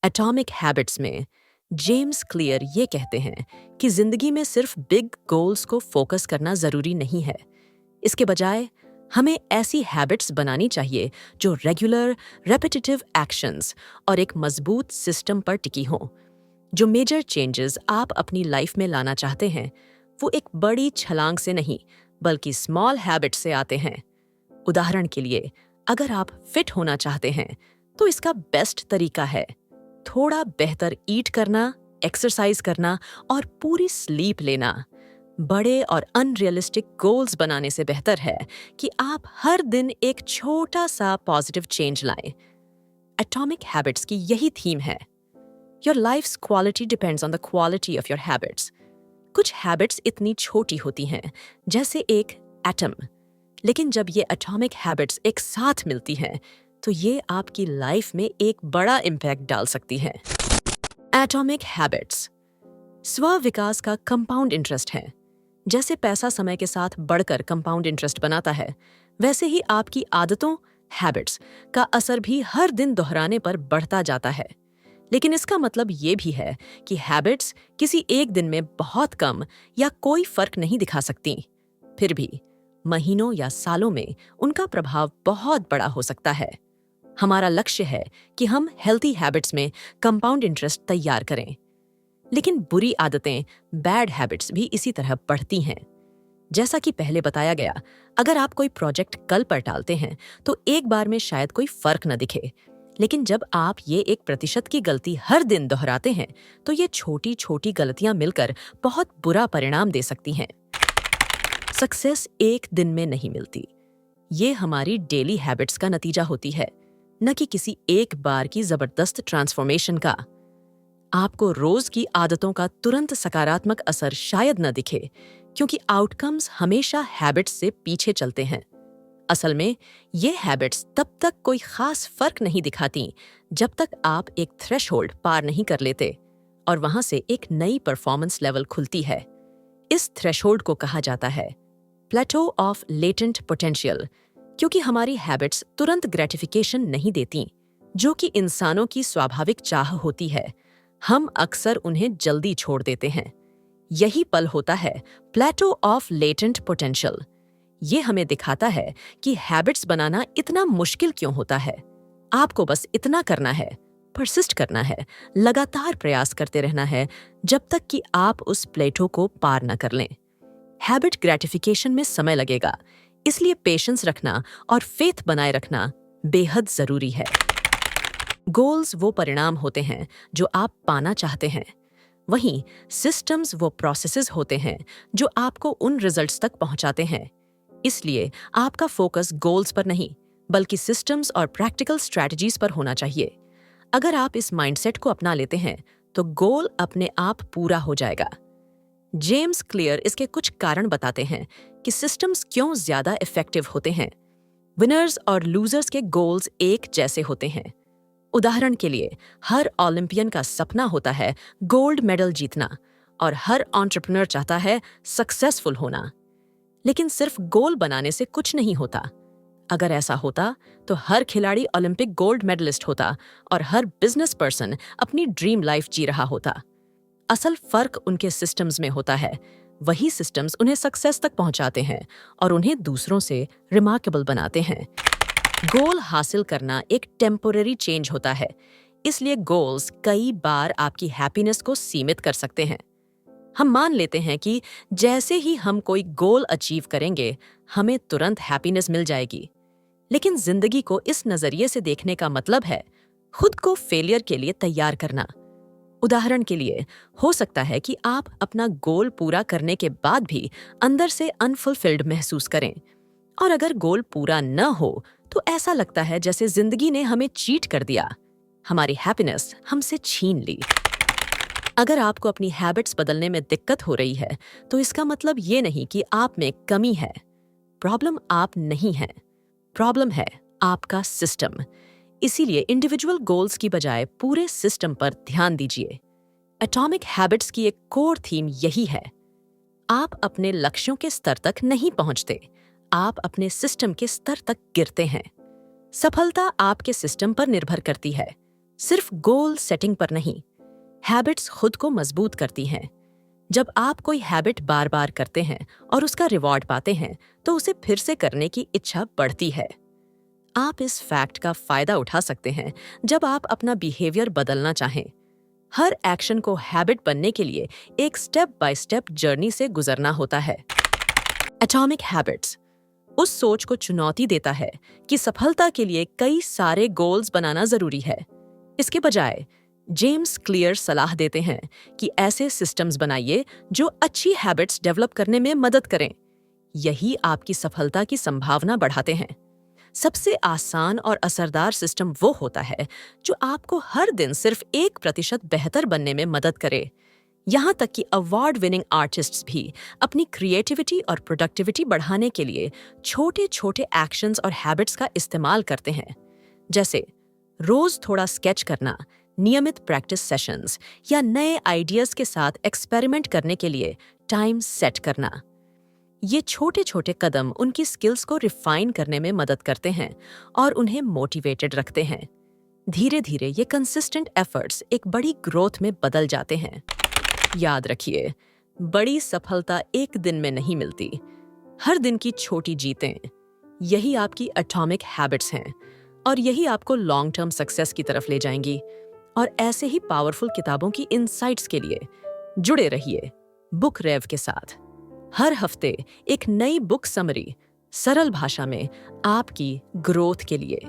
Atomic habits में James clear ये कहते हैं कि जिंदगी में सिर्फ बिग गोल्स को फोकस करना जरूरी नहीं है। इसके बजाय हमें ऐसी हैबिट्स बनानी चाहिए जो रेगुलर, रेपिटेटिव एक्शंस और एक मजबूत सिस्टम पर टिकी हों। जो मेजर चेंजेस आप अपनी लाइफ में लाना चाहते हैं, वो एक बड़ी छलांग से नहीं, बल्कि स्मॉल हैबिट से आते हैं। उदाहरण के लिए, अगर आप फिट होना चाहते हैं, तो इसका बेस्ट तरीका है थोड़ा बेहतर ईट करना, एक्सरसाइज करना और पूरी स्लीप लेना। बड़े और अनरियलिस्टिक गोल्स बनाने से बेहतर है कि आप हर दिन एक छोटा सा पॉजिटिव चेंज लाएं। एटॉमिक हैबिट्स की यही थीम है। Your life's quality depends on the quality of your habits. कुछ हैबिट्स इतनी छोटी होती हैं, जैसे एक एटम, लेकिन जब ये एटॉमिक हैबिट्स एक साथ मिलती हैं, तो ये आपकी लाइफ में एक बड़ा इम्पैक्ट डाल सकती हैं। एटॉमिक हैबिट्स स्व विकास का कंपाउंड इंटरेस्ट है। जैसे पैसा समय के साथ बढ़कर कंपाउंड इंटरेस्ट बनाता है, वैसे ही आपकी आदतों, हैबिट्स का असर भी हर दिन दोहराने पर बढ़ता जाता है। लेकिन इसका मतलब ये भी है कि हैबिट्स किसी एक दिन में बहुत कम या कोई फर्क नहीं दिखा सकती। फिर भी महीनों या सालों में उनका प्रभाव बहुत बड़ा हो सकता है। हमारा लक्ष्य है कि हम हेल्थी हैबिट्स में कंपाउंड इंटरेस्ट तैयार करें। लेकिन बुरी आदतें, बैड हैबिट्स भी इसी तरह बढ़ती हैं। जैसा कि पहले बताया गया, अगर आप कोई प्रोजेक्ट कल पर टालते हैं, तो एक बार में शायद कोई फर्क न दिखे। लेकिन जब आप ये 1% की गलती हर दिन दोहराते हैं, तो ये छोटी छोटी गलतियां मिलकर बहुत बुरा परिणाम दे सकती हैं। सक्सेस एक दिन में नहीं मिलती। ये हमारी डेली हैबिट्स का नतीजा होती है, न कि किसी एक बार की जबरदस्त ट्रांसफॉर्मेशन का। आपको रोज की आदतों का तुरंत सकारात्मक असर शायद न दिखे, क्योंकि आउटकम्स हमेशा हैबिट्स से पीछे चलते हैं। असल में ये हैबिट्स तब तक कोई खास फर्क नहीं दिखाती जब तक आप एक थ्रेशहोल्ड पार नहीं कर लेते और वहां से एक नई परफॉर्मेंस लेवल खुलती है। इस थ्रेशहोल्ड को कहा जाता है प्लेटो ऑफ लेटेंट पोटेंशियल, क्योंकि हमारी हैबिट्स तुरंत ग्रेटिफिकेशन नहीं देती, जो कि इंसानों की स्वाभाविक चाह होती है। हम अक्सर उन्हें जल्दी छोड़ देते हैं। यही पल होता है प्लेटो ऑफ लेटेंट पोटेंशियल। ये हमें दिखाता है कि हैबिट्स बनाना इतना मुश्किल क्यों होता है। आपको बस इतना करना है, परसिस्ट करना है, लगातार प्रयास करते रहना है, जब तक कि आप उस प्लेटो को पार न कर लें। हैबिट ग्रेटिफिकेशन में समय लगेगा, इसलिए पेशेंस रखना और फेथ बनाए रखना बेहद जरूरी है। गोल्स वो परिणाम होते हैं जो आप पाना चाहते हैं, वहीं सिस्टम्स वो प्रोसेसेस होते हैं जो आपको उन रिजल्ट्स तक पहुंचाते हैं। इसलिए आपका फोकस गोल्स पर नहीं, बल्कि सिस्टम्स और प्रैक्टिकल स्ट्रैटेजीज पर होना चाहिए। अगर आप इस माइंडसेट को अपना लेते हैं, तो गोल अपने आप पूरा हो जाएगा। जेम्स क्लियर इसके कुछ कारण बताते हैं कि सिस्टम्स क्यों ज्यादा इफेक्टिव होते हैं। विनर्स और लूजर्स के गोल्स एक जैसे होते हैं। उदाहरण के लिए, हर ओलंपियन का सपना होता है गोल्ड मेडल जीतना और हर एंटरप्रेन्योर चाहता है सक्सेसफुल होना। लेकिन सिर्फ गोल बनाने से कुछ नहीं होता। अगर ऐसा होता तो हर खिलाड़ी ओलंपिक गोल्ड मेडलिस्ट होता और हर बिजनेस पर्सन अपनी ड्रीम लाइफ जी रहा होता। असल फर्क उनके सिस्टम्स में होता है। वही सिस्टम्स उन्हें सक्सेस तक पहुंचाते हैं और उन्हें दूसरों से रिमार्केबल बनाते हैं। गोल हासिल करना एक टेम्पोररी चेंज होता है, इसलिए गोल्स कई बार आपकी हैप्पीनेस को सीमित कर सकते हैं। हम मान लेते हैं कि जैसे ही हम कोई गोल अचीव करेंगे, हमें तुरंत हैप्पीनेस मिल जाएगी। लेकिन जिंदगी को इस नजरिए से देखने का मतलब है खुद को फेलियर के लिए तैयार करना। उदाहरण के लिए, हो सकता है कि आप अपना गोल पूरा करने के बाद भी अंदर से अनफुलफिल्ड महसूस करें, और अगर गोल पूरा न हो तो ऐसा लगता है जैसे जिंदगी ने हमें चीट कर दिया, हमारी हैप्पीनेस हमसे छीन ली। अगर आपको अपनी हैबिट्स बदलने में दिक्कत हो रही है, तो इसका मतलब ये नहीं कि आप में कमी है। प्रॉब्लम आप नहीं है, प्रॉब्लम है आपका सिस्टम। इसीलिए इंडिविजुअल गोल्स की बजाय पूरे सिस्टम पर ध्यान दीजिए। एटॉमिक हैबिट्स की एक कोर थीम यही है। आप अपने लक्ष्यों के स्तर तक नहीं पहुंचते, आप अपने सिस्टम के स्तर तक गिरते हैं। सफलता आपके सिस्टम पर निर्भर करती है। सिर्फ गोल सेटिंग पर नहीं, हैबिट्स खुद को मजबूत करती हैं। जब आप कोई हैबिट बार बार करते हैं और उसका रिवॉर्ड पाते हैं, तो उसे फिर से करने की इच्छा बढ़ती है। आप इस फैक्ट का फायदा उठा सकते हैं जब आप अपना बिहेवियर बदलना चाहें। हर एक्शन को हैबिट बनने के लिए एक स्टेप बाय स्टेप जर्नी से गुजरना होता है। एटॉमिक हैबिट्स उस सोच को चुनौती देता है कि सफलता के लिए कई सारे गोल्स बनाना जरूरी है। इसके बजाय जेम्स क्लियर सलाह देते हैं कि ऐसे सिस्टम्स बनाइए जो अच्छी हैबिट्स डेवलप करने में मदद करें। यही आपकी सफलता की संभावना बढ़ाते हैं। सबसे आसान और असरदार सिस्टम वो होता है जो आपको हर दिन सिर्फ 1% बेहतर बनने में मदद करे। यहाँ तक कि अवार्ड विनिंग आर्टिस्ट्स भी अपनी क्रिएटिविटी और प्रोडक्टिविटी बढ़ाने के लिए छोटे छोटे एक्शंस और हैबिट्स का इस्तेमाल करते हैं, जैसे रोज थोड़ा स्केच करना, नियमित प्रैक्टिस सेशंस या नए आइडियाज के साथ एक्सपेरिमेंट करने के लिए टाइम सेट करना। ये छोटे छोटे कदम उनकी स्किल्स को रिफाइन करने में मदद करते हैं और उन्हें मोटिवेटेड रखते हैं। धीरे धीरे ये कंसिस्टेंट एफर्ट्स एक बड़ी ग्रोथ में बदल जाते हैं। याद रखिए, बड़ी सफलता एक दिन में नहीं मिलती। हर दिन की छोटी जीतें, यही आपकी एटॉमिक हैबिट्स हैं और यही आपको लॉन्ग टर्म सक्सेस की तरफ ले जाएंगी। और ऐसे ही पावरफुल किताबों की इनसाइट्स के लिए जुड़े रहिए बुक रेव के साथ। हर हफ्ते एक नई बुक समरी सरल भाषा में आपकी ग्रोथ के लिए।